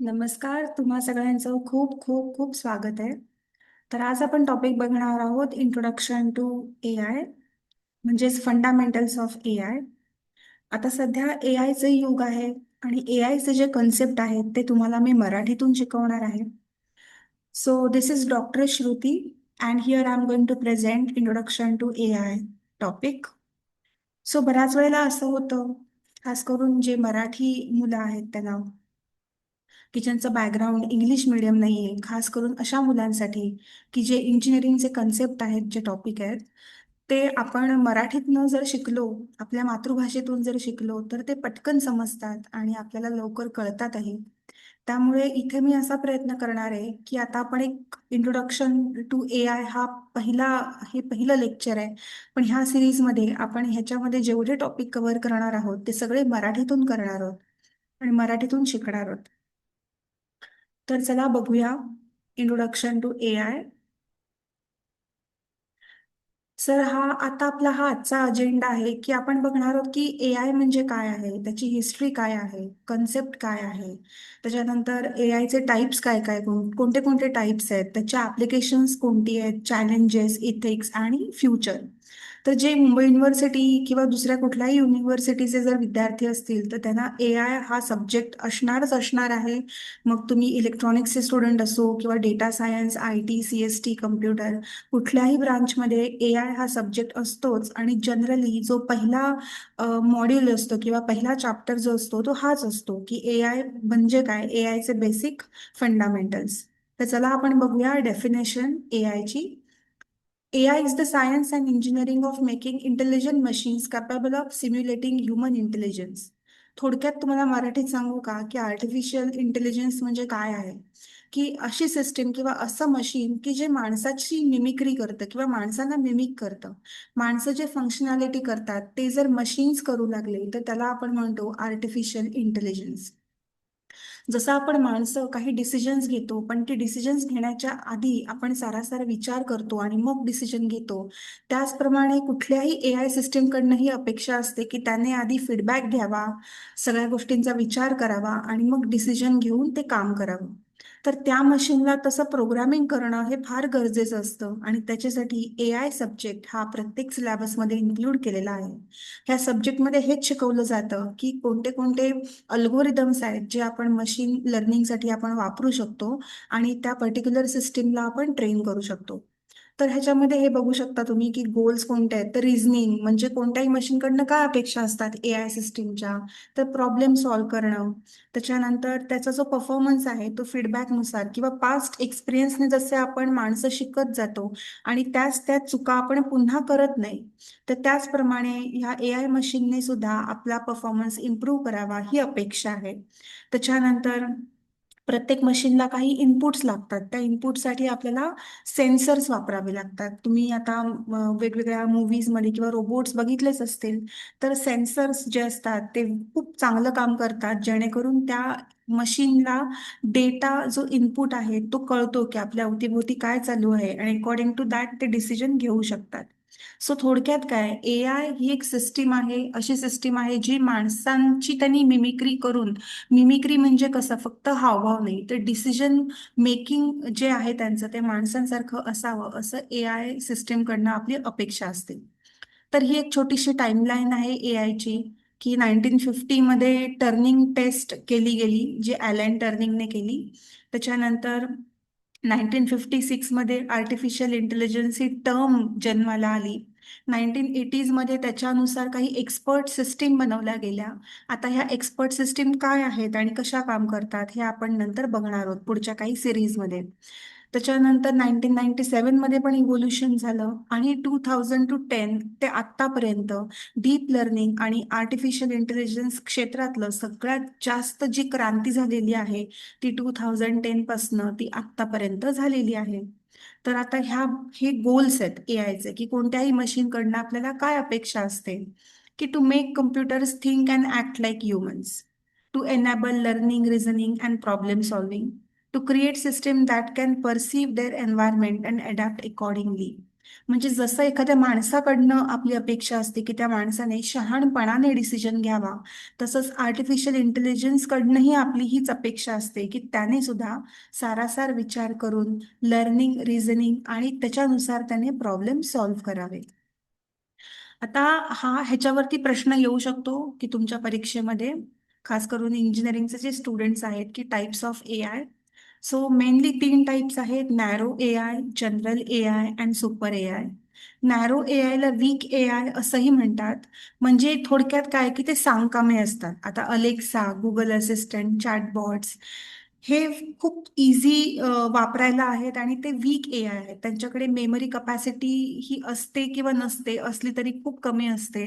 नमस्कार, तुम्हा सगळ्यांचं खूप खूप खूप स्वागत आहे. तर आज आपण टॉपिक बघणार आहोत इंट्रोडक्शन टू ए आय, म्हणजेच फंडामेंटल्स ऑफ ए आय. आता सध्या ए आयचं युग आहे आणि ए आयचे जे कन्सेप्ट आहेत ते तुम्हाला मी मराठीतून शिकवणार आहे. So this is doctor Shruti and here I am going to present introduction to A I topic. So बऱ्याच वेळेला असं होतं, खास करून जे मराठी मुलं आहेत त्यांना की ज्यांचं बॅकग्राऊंड इंग्लिश मिडियम नाही आहे, खास करून अशा मुलांसाठी की जे इंजिनिअरिंगचे कन्सेप्ट आहेत, जे टॉपिक आहेत, ते आपण मराठीतनं जर शिकलो, आपल्या मातृभाषेतून जर शिकलो तर ते पटकन समजतात आणि आपल्याला लवकर कळतातही. त्यामुळे इथे मी असा प्रयत्न करणार आहे की आता आपण एक इंट्रोडक्शन टू ए आय पहिला हे पहिलं लेक्चर आहे. पण ह्या सिरीजमध्ये आपण ह्याच्यामध्ये जेवढे टॉपिक कव्हर करणार आहोत ते सगळे मराठीतून करणार आहोत आणि मराठीतून शिकणार आहोत. तर चला बघूया introduction to A I. Sir, आता आपला आजचा अजेंडा आहे की आपण बघणार आहोत की ए आय म्हणजे काय आहे, त्याची हिस्ट्री काय आहे, कन्सेप्ट काय आहे, त्याच्यानंतर ए आयचे टाइप्स काय काय, कोणते कोणते टाइप्स आहेत, त्याच्या ॲप्लिकेशन्स कोणती आहेत, चॅलेंजेस, इथिक्स आणि फ्युचर. तर जे मुंबई युनिव्हर्सिटी किंवा दुसऱ्या कुठल्याही युनिव्हर्सिटीचे जर विद्यार्थी असतील तर त्यांना ए आय हा सब्जेक्ट असणारच असणार आहे. मग तुम्ही इलेक्ट्रॉनिक्सचे स्टुडंट असो किंवा data science, I T, C S T, computer, कुठल्याही ब्रांचमध्ये ए आय हा सब्जेक्ट असतोच. आणि जनरली जो पहिला मॉड्यूल असतो किंवा पहिला चॅप्टर जो असतो तो हाच असतो की ए आय म्हणजे काय, ए आयचे बेसिक फंडामेंटल्स. तर चला आपण बघूया डेफिनेशन ए आयची. AI is the science and engineering of making intelligent machines capable of simulating human intelligence. थोडक्यात तुम्हाला मराठीत सांगू का की आर्टिफिशियल इंटेलिजन्स म्हणजे काय आहे? की अशी सिस्टीम किंवा असं मशीन की जे माणसाची मिमिक्री करतं किंवा माणसांना मिमिक करतं. माणसं जे फंक्शनॅलिटी करतात ते जर मशीन्स करू लागले तर त्याला आपण म्हणतो आर्टिफिशियल इंटेलिजन्स. जसं आपण माणसं काही डिसिजन्स घेतो, पण ते डिसिजन्स घेण्याच्या आधी आपण सारासार विचार करतो आणि मग डिसिजन घेतो. त्याचप्रमाणे कुठल्याही ए आय सिस्टीमकडनं ही अपेक्षा असते की त्याने आधी फीडबॅक घ्यावा, सगळ्या गोष्टींचा विचार करावा आणि मग डिसिजन घेऊन ते काम करावं. तर त्या मशीनला तसं प्रोग्रामिंग करणं हे फार गरजेचं असतं आणि त्याच्यासाठी ए आय सब्जेक्ट हा प्रत्येक सिलेबसमध्ये इन्क्लूड केलेला आहे. ह्या सब्जेक्टमध्ये हेच शिकवलं जातं की कोणते कोणते अल्गोरिदम्स आहेत जे आपण मशीन लर्निंगसाठी आपण वापरू शकतो आणि त्या पर्टिक्युलर सिस्टीमला आपण ट्रेन करू शकतो. तर ह्याच्यामध्ये हे बघू शकता तुम्ही की गोल्स कोणते आहेत. तर रिझनिंग म्हणजे कोणत्याही मशीनकडनं काय अपेक्षा असतात ए आय सिस्टीमच्या, तर प्रॉब्लेम सॉल्व्ह करणं. त्याच्यानंतर त्याचा जो परफॉर्मन्स आहे तो फीडबॅकनुसार किंवा पास्ट एक्सपिरियन्सने जसे आपण माणसं शिकत जातो आणि त्याच चुका आपण पुन्हा करत नाही, तर त्याचप्रमाणे ह्या ए आय मशीनने सुद्धा आपला परफॉर्मन्स इम्प्रूव्ह करावा ही अपेक्षा आहे. त्याच्यानंतर प्रत्येक मशीनला काही इनपुट्स लागतात. त्या इनपुटसाठी आपल्याला सेन्सर्स वापरावे लागतात. तुम्ही आता वेगवेगळ्या मूव्हीजमध्ये किंवा रोबोट्स बघितलेच असतील. तर सेन्सर्स जे असतात ते खूप चांगलं काम करतात, जेणेकरून त्या मशीनला डेटा जो इनपुट आहे तो कळतो की आपल्या अवतीभोवती काय चालू आहे आणि अकॉर्डिंग टू दॅट ते डिसिजन घेऊ शकतात. सो थोडक्यात काय, ए आय ही एक सिस्टीम आहे, अशी सिस्टीम आहे जी माणसांची त्यांनी मिमिक्री करून, मिमिक्री म्हणजे कसं, फक्त हावभाव नाही तर डिसिजन मेकिंग जे आहे त्यांचं ते माणसांसारखं असावं असं ए आय सिस्टीमकडनं आपली अपेक्षा असते. तर ही एक छोटीशी टाइमलाईन आहे ए आयची की 1950 मध्ये टर्निंग टेस्ट केली गेली, जी ॲलन टर्निंगने केली. त्याच्यानंतर 1956 मध्ये आर्टिफिशियल इंटेलिजन्स ही टर्म जन्माला आली. 1980मध्ये त्याच्यानुसार काही एक्सपर्ट सिस्टीम बनवल्या गेल्या. आता ह्या एक्सपर्ट सिस्टीम काय आहेत आणि कशा काम करतात हे आपण नंतर बघणार आहोत पुढच्या काही सिरीजमध्ये. त्याच्यानंतर 1997 मध्ये पण इव्होल्युशन झालं आणि 2000 to 10 ते आत्तापर्यंत डीप लर्निंग आणि आर्टिफिशियल इंटेलिजन्स क्षेत्रातलं सगळ्यात जास्त जी क्रांती झालेली आहे ती 2010 पासनं ती आत्तापर्यंत झालेली आहे. तर आता हे गोल्स आहेत ए आयचे की कोणत्याही मशीनकडनं आपल्याला काय अपेक्षा असते की to make computers think and act like humans, to enable learning, reasoning and problem solving, to create system that can perceive their environment and adapt accordingly. म्हणजे जसं एखाद्या माणसाकडनं आपली अपेक्षा असते की त्या माणसाने शहाणपणाने डिसिजन घ्यावा, तसंच आर्टिफिशियल इंटेलिजन्स कडनंही आपली हीच अपेक्षा असते की त्याने सुद्धा सारासार विचार करून लर्निंग, रिझनिंग आणि त्याच्यानुसार त्याने प्रॉब्लेम सॉल्व्ह करावे. आता ह्याच्यावरती प्रश्न येऊ शकतो की तुमच्या परीक्षेमध्ये, खास करून इंजिनिअरिंगचे जे स्टुडंट्स आहेत, की types of A I. So mainly 3 types आहेत: narrow A I, general A I and super A I. Narrow A आयला वीक ए आय असंही म्हणतात. म्हणजे थोडक्यात काय की ते सांगकामे असतात. आता अलेक्सा, गुगल असिस्टंट, चॅटबॉट्स हे खूप इझी वापरायला आहेत आणि ते वीक ए आय आहेत. त्यांच्याकडे मेमरी कपॅसिटी ही असते किंवा नसते, असली तरी खूप कमी असते.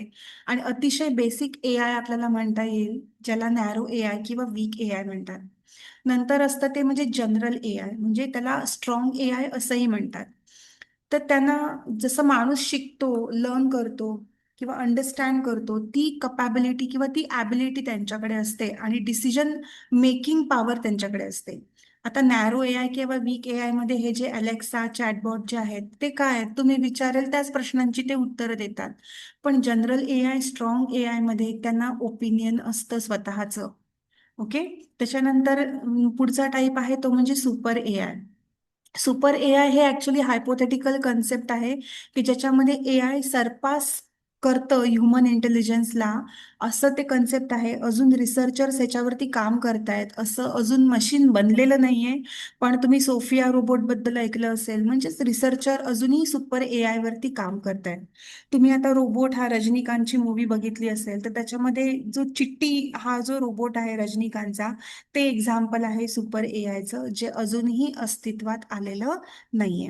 आणि अतिशय बेसिक ए आय आपल्याला म्हणता येईल, ज्याला नॅरो ए आय किंवा वीक ए आय म्हणतात. नंतर असतं ते म्हणजे जनरल ए आय, म्हणजे त्याला स्ट्रॉंग ए आय असंही म्हणतात. तर त्यांना जसं माणूस शिकतो, लर्न करतो किंवा अंडरस्टँड करतो, ती कपॅबिलिटी किंवा ती ॲबिलिटी त्यांच्याकडे असते आणि डिसिजन मेकिंग पॉवर त्यांच्याकडे असते. आता नॅरो ए आय किंवा वीक ए आय मध्ये हे जे अलेक्सा, चॅटबॉट जे आहेत ते काय आहेत, तुम्ही विचारेल त्याच प्रश्नांची ते उत्तरं देतात. पण general A I, strong A I मध्ये त्यांना ओपिनियन असतं स्वतःचं. ओके. त्याच्यानंतर पुढचा टाईप आहे तो म्हणजे super A I. Super A I हे ऍक्च्युली हायपोथेटिकल कन्सेप्ट आहे की ज्याच्यामध्ये ए आय सरपास करतं ह्युमन इंटेलिजन्सला, असं ते कन्सेप्ट आहे. अजून रिसर्चर्स ह्याच्यावरती काम करतायत, असं अजून मशीन बनलेलं नाहीये. पण तुम्ही सोफिया रोबोट बद्दल ऐकलं असेल, म्हणजेच रिसर्चर अजूनही सुपर ए आय वरती काम करतायत. तुम्ही आता रोबोट हा रजनीकांतची मूवी बघितली असेल, तर त्याच्यामध्ये जो चिट्टी हा जो रोबोट आहे रजनीकांतचा, ते एक्झाम्पल आहे सुपर ए आयचं, जे अजूनही अस्तित्वात आलेलं नाहीये.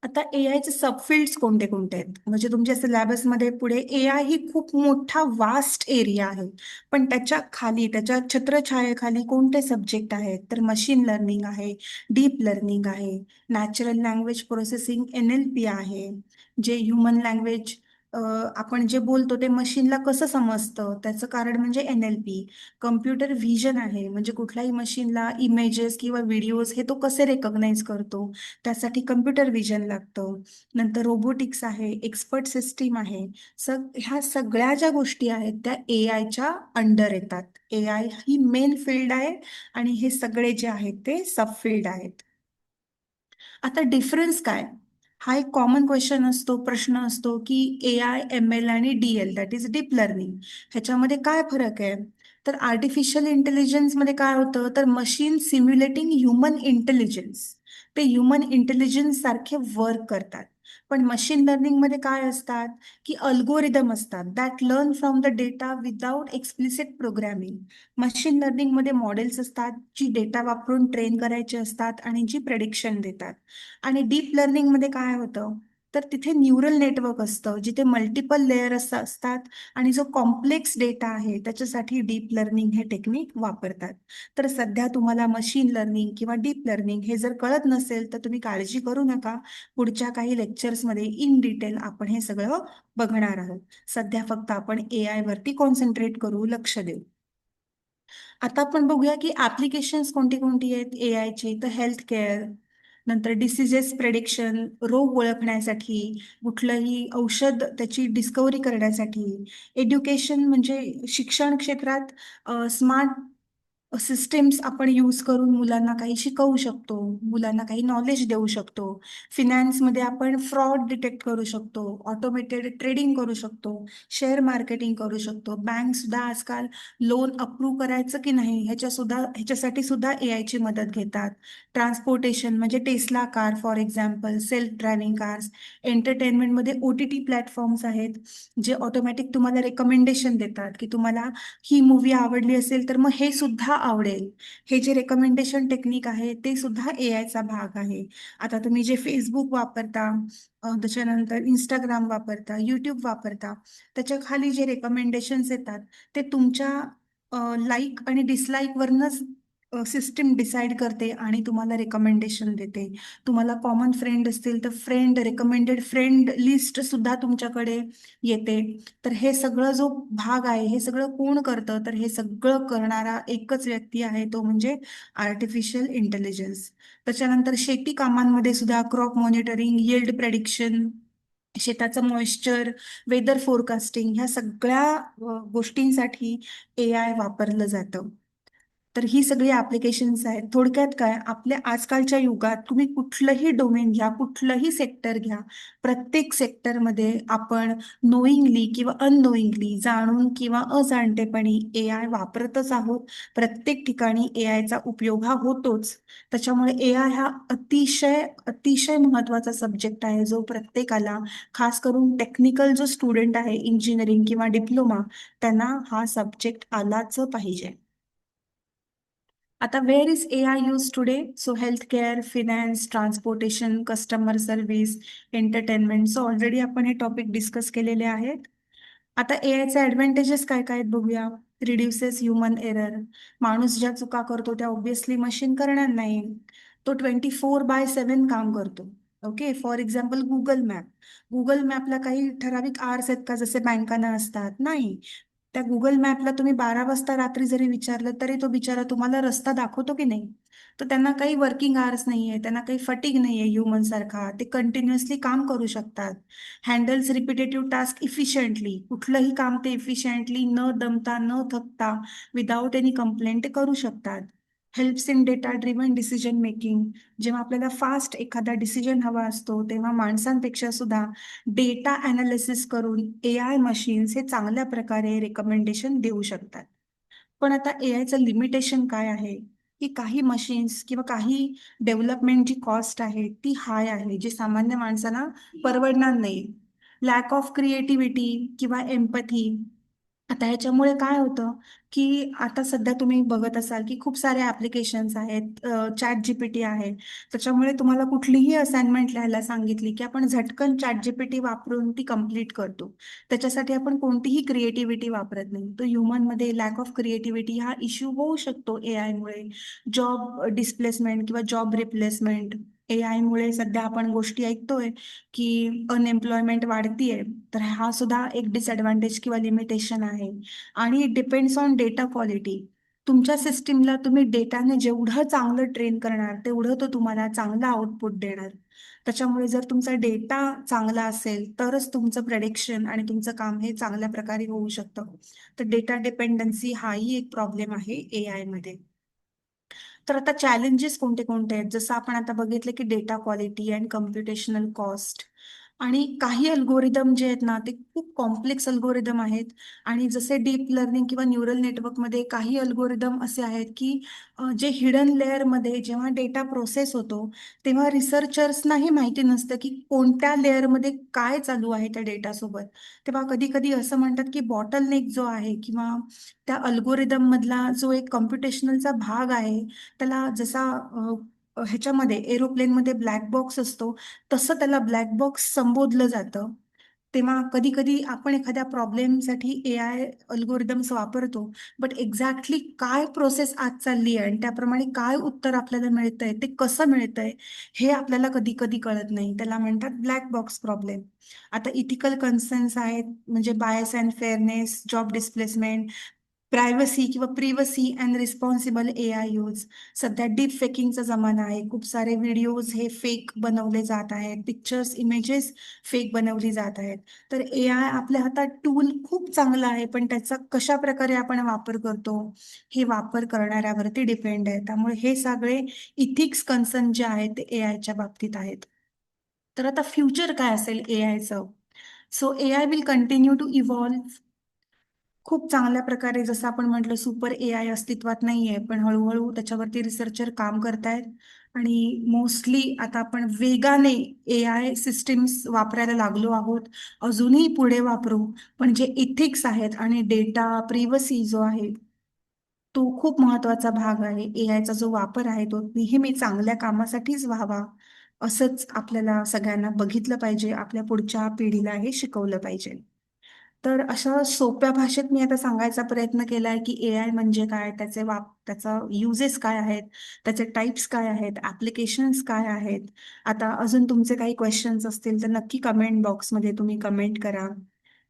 आता ए आयचे सबफिल्ड्स कोणते कोणते आहेत, म्हणजे तुमच्या सिलेबसमध्ये पुढे ए आय ही खूप मोठा वास्ट एरिया आहे. पण त्याच्या खाली, त्याच्या छत्रछायेखाली कोणते सब्जेक्ट आहेत, तर मशीन लर्निंग आहे, डीप लर्निंग आहे, natural language processing N L P आहे, जे ह्युमन लँग्वेज आपण जे बोलतो ते मशीनला कसं समजतं त्याचं कारण म्हणजे N L P. Computer vision आहे, म्हणजे कुठल्याही मशीनला इमेजेस किंवा व्हिडिओज हे तो कसे रेकग्नाइज करतो, त्यासाठी कम्प्युटर विजन लागतं. नंतर रोबोटिक्स आहे, एक्सपर्ट सिस्टीम आहे. ह्या सगळ्या ज्या गोष्टी आहेत त्या ए आयच्या अंडर येतात. ए आय ही मेन फील्ड आहे आणि हे सगळे जे आहेत ते सब फील्ड आहेत. आता डिफरन्स काय, हा एक कॉमन क्वेश्चन असतो, प्रश्न असतो की ए आय, एम एल आणि D L, that is deep learning, ह्याच्यामध्ये काय फरक आहे. तर आर्टिफिशियल इंटेलिजन्स मध्ये काय होतं, तर मशीन सिम्युलेटिंग ह्युमन इंटेलिजन्स, ते ह्युमन इंटेलिजन्स सारखे वर्क करतात. पण मशीन लर्निंग मध्ये काय असतात, की अल्गोरिदम असतात that learn from the data without explicit programming. Machine learning मध्ये मॉडेल्स असतात जी डेटा वापरून ट्रेन करायचे असतात आणि जी प्रेडिक्शन देतात. आणि डीप लर्निंग मध्ये काय होतं, तर तिथे न्यूरल नेटवर्क असतं जिथे मल्टिपल लेयर असतात आणि जो कॉम्प्लेक्स डेटा आहे त्याच्यासाठी डीप लर्निंग हे टेक्निक वापरतात. तर सध्या तुम्हाला मशीन लर्निंग किंवा डीप लर्निंग हे जर कळत नसेल तर तुम्ही काळजी करू नका. पुढच्या काही लेक्चर्समध्ये इन डिटेल आपण हे सगळं बघणार आहोत. सध्या फक्त आपण ए आय वरती कॉन्सन्ट्रेट करू, लक्ष देऊ. आता आपण बघूया की ऍप्लिकेशन्स कोणती कोणती आहेत ए आयची. तर हेल्थ केअर, नंतर डिसिजेस प्रेडिक्शन, रोग ओळखण्यासाठी, कुठलंही औषध त्याची डिस्कवरी करण्यासाठी, एज्युकेशन म्हणजे शिक्षण क्षेत्रात स्मार्ट सिस्टेम्स आपण यूज करून मुलांना काही शिकवू शकतो, मुलांना काही नॉलेज देऊ शकतो. फिनान्समध्ये आपण फ्रॉड डिटेक्ट करू शकतो, ऑटोमेटेड ट्रेडिंग करू शकतो, शेअर मार्केटिंग करू शकतो. बँक सुद्धा आजकाल लोन अप्रूव्ह करायचं की नाही ह्याच्यासाठी सुद्धा ए आयची मदत घेतात. ट्रान्सपोर्टेशन म्हणजे Tesla car for example, self driving cars. एंटरटेनमेंटमध्ये ओ टी टी प्लॅटफॉर्म्स आहेत जे ऑटोमॅटिक तुम्हाला रेकमेंडेशन देतात की तुम्हाला ही मूवी आवडली असेल तर मग हे सुद्धा आवडेल. हे जे रेकमेंडेशन टेक्निक आहे ते सुद्धा ए आयचा भाग आहे. आता तुम्ही जे फेसबुक वापरता, त्याच्यानंतर इंस्टाग्राम वापरता, यूट्यूब वापरता, त्याच्या खाली जे रेकमेंडेशन्स येतात ते तुमच्या लाईक आणि डिसलाईक वरनच सिस्टीम डिसाईड करते आणि तुम्हाला रेकमेंडेशन देते. तुम्हाला कॉमन फ्रेंड असतील तर फ्रेंड रेकमेंडेड फ्रेंड लिस्ट सुद्धा तुमच्याकडे येते. तर हे सगळं जो भाग आहे हे सगळं कोण करतं, तर हे सगळं करणारा एकच व्यक्ती आहे, तो म्हणजे आर्टिफिशियल इंटेलिजन्स. त्याच्यानंतर शेती कामांमध्ये सुद्धा क्रॉप मॉनिटरिंग, यील्ड प्रेडिक्शन, शेताचं मॉइश्चर, वेदर फोरकास्टिंग, ह्या सगळ्या गोष्टींसाठी AI वापरलं जातं. तर ही सगळी ऍप्लिकेशन्स आहेत. थोडक्यात काय, आपल्या आजकालच्या युगात तुम्ही कुठलंही डोमेन घ्या, कुठलंही सेक्टर घ्या, प्रत्येक सेक्टरमध्ये आपण नोईंगली किंवा अननोईंगली, जाणून किंवा अजाणतेपणी AI वापरतच आहोत. प्रत्येक ठिकाणी AIचा उपयोग हा होतोच. त्याच्यामुळे AI हा अतिशय अतिशय महत्वाचा सब्जेक्ट आहे, जो प्रत्येकाला, खास करून टेक्निकल जो स्टुडंट आहे, इंजिनिअरिंग किंवा डिप्लोमा, त्यांना हा सब्जेक्ट आलाच पाहिजे. आता where is AI use today? So health care, finance, transportation, customer service, entertainment. So already आपण हे टॉपिक डिस्कस केलेले आहेत. आता AIचे ऍडव्हान्टेजेस काय काय आहेत बघूया. Reduces human error. माणूस ज्या चुका करतो त्या ऑब्व्हियसली मशीन करणार नाही. तो 24/7 काम करतो. Okay, for example Google map. Google मॅपला काही ठराविक आवर्स आहेत का, जसे बँकांना असतात? नाही. त्या गुगल मॅपला तुम्ही 12 वाजता रात्री जरी विचारलं तरी तो बिचारा तुम्हाला रस्ता दाखवतो की नाही? तर त्यांना काही वर्किंग आवर्स नाहीये, त्यांना काही फटीग नाहीये ह्युमन सारखा, ते कंटिन्युअसली काम करू शकतात. Handles repetitive task efficiently. कुठलंही काम ते इफिशियंटली, न दमता न थकता, विदाऊट एनी कंप्लेंट ते करू शकतात. Helps in data driven decision making. जेव्हा आपल्याला फास्ट एखादा डिसिजन हवा असतो, तेव्हा माणसांपेक्षा सुद्धा डेटा अनालिसिस करून AI मशीन्स हे चांगल्या प्रकारे रेकमेंडेशन देऊ शकतात. पण आता AIचं लिमिटेशन काय आहे, की काही मशीन्स किंवा काही डेव्हलपमेंटची कॉस्ट आहे ती हाय आहे, जी सामान्य माणसाला परवडणार नाही. लॅक ऑफ क्रिएटिव्हिटी किंवा एम्पथी. आता ह्याच्यामुळे काय होतं, की आता सध्या तुम्ही बघत असाल की खूप सारे ऍप्लिकेशन्स आहेत, चॅट जीपीटी आहे. त्याच्यामुळे तुम्हाला कुठलीही असाइनमेंट लिहायला सांगितली की आपण झटकन चॅट जीपीटी वापरून ती कंप्लीट करतो. त्याच्यासाठी आपण कोणतीही क्रिएटिव्हिटी वापरत नाही. तो ह्युमनमध्ये लॅक ऑफ क्रिएटिव्हिटी हा इश्यू होऊ शकतो AI मुळे. जॉब डिस्प्लेसमेंट किंवा जॉब रिप्लेसमेंट. AI मुळे सध्या आपण गोष्टी ऐकतोय की अनएम्प्लॉयमेंट वाढतीये. तर हा सुद्धा एक डिसएडव्हान्टेज किंवा लिमिटेशन आहे. आणि डिपेंड्स ऑन डेटा क्वालिटी. तुमच्या सिस्टीमला तुम्ही डेटाने जेवढं चांगलं ट्रेन करणार, तेवढं तो तुम्हाला चांगला आउटपुट देणार. त्याच्यामुळे जर तुमचा डेटा चांगला असेल तरच तुमचं प्रेडिक्शन आणि तुमचं काम हे चांगल्या प्रकारे होऊ शकतं. तर डेटा डिपेंडन्सी हाही एक प्रॉब्लेम आहे AI मध्ये. तर आता चॅलेंजेस कोणते कोणते आहेत, जसं आपण आता बघितलं की data quality and computational cost. आणि काही अल्गोरिदम जे आहेत ना, ते खूप कॉम्प्लेक्स अल्गोरिदम आहेत. आणि जसे डीप लर्निंग किंवा न्यूरल नेटवर्कमध्ये काही अल्गोरिदम असे आहेत की जे हिडन लेअरमध्ये जेव्हा डेटा प्रोसेस होतो, तेव्हा रिसर्चर्सनाही माहिती नसतं की कोणत्या लेअरमध्ये काय चालू आहे त्या डेटासोबत. तेव्हा कधी कधी असं म्हणतात की बॉटलनेक जो आहे किंवा त्या अल्गोरिदम मधला जो एक कम्प्युटेशनलचा भाग आहे, त्याला जसा ह्याच्यामध्ये एरोप्लेनमध्ये ब्लॅक बॉक्स असतो, तसं त्याला ब्लॅक बॉक्स संबोधलं जातं. तेव्हा कधी कधी आपण एखाद्या प्रॉब्लेमसाठी AI अल्गोरिदम्स वापरतो, बट एक्झॅक्टली काय प्रोसेस आज चालली आहे आणि त्याप्रमाणे काय उत्तर आपल्याला मिळतंय, ते कसं मिळतंय, हे आपल्याला कधी कधी कळत नाही. त्याला म्हणतात ब्लॅक बॉक्स प्रॉब्लेम. आता इथिकल कन्सर्न्स आहेत, म्हणजे bias and fairness, job displacement, privacy किंवा privacy and responsible AI use. सध्या डीप फेकिंगचा जमाना आहे. खूप सारे व्हिडिओज हे फेक बनवले जात आहेत, पिक्चर्स, इमेजेस फेक बनवली जात आहेत. तर AI आपल्या हातात टूल खूप चांगला आहे, पण त्याचा कशा प्रकारे आपण वापर करतो, हे वापर करणाऱ्यावरती डिपेंड आहे. त्यामुळे हे सगळे इथिक्स कन्सर्न जे आहेत ते AIच्या बाबतीत आहेत. तर आता फ्युचर काय असेल AIचं? So AI will continue to evolve खूप चांगल्या प्रकारे. जसं आपण म्हटलं, सुपर AI अस्तित्वात नाहीये, पण हळूहळू त्याच्यावरती रिसर्चर काम करतायत. आणि मोस्टली आता आपण वेगाने AI सिस्टीम्स वापरायला लागलो आहोत. अजूनही पुढे वापरू. पण जे इथिक्स आहेत आणि डेटा प्रिव्हसी जो आहे, तो खूप महत्वाचा भाग आहे. AIचा जो वापर आहे तो नेहमी चांगल्या कामासाठीच व्हावा, असंच आपल्याला सगळ्यांना बघितलं पाहिजे. आपल्या पुढच्या पिढीला हे शिकवलं पाहिजे. तर अशा सोप्या भाषेत मी आता सांगायचा प्रयत्न केलाय की एआय म्हणजे काय, त्याचा युजेस काय आहेत, त्याचे टाइप्स काय आहेत, ऍप्लिकेशन्स काय आहेत. आता अजून तुमचे काही क्वेश्चन्स असतील तर नक्की कमेंट बॉक्समध्ये तुम्ही कमेंट करा.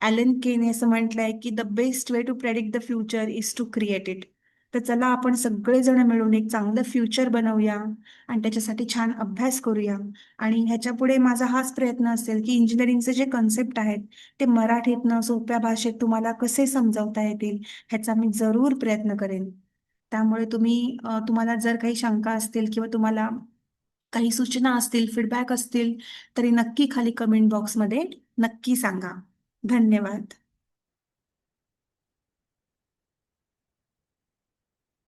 ॲलन केने असं म्हटलंय की the best way to predict the future is to create it. तर चला आपण सगळेजण मिळून एक चांगलं फ्युचर बनवूया आणि त्याच्यासाठी छान अभ्यास करूया. आणि ह्याच्या पुढे माझा हाच प्रयत्न असेल की इंजिनिअरिंगचे जे कन्सेप्ट आहेत ते मराठीतनं सोप्या भाषेत तुम्हाला कसे समजावता येतील ह्याचा मी जरूर प्रयत्न करेन. त्यामुळे तुम्हाला जर काही शंका असतील किंवा तुम्हाला काही सूचना असतील, फीडबॅक असतील, तरी नक्की खाली कमेंट बॉक्समध्ये नक्की सांगा. धन्यवाद.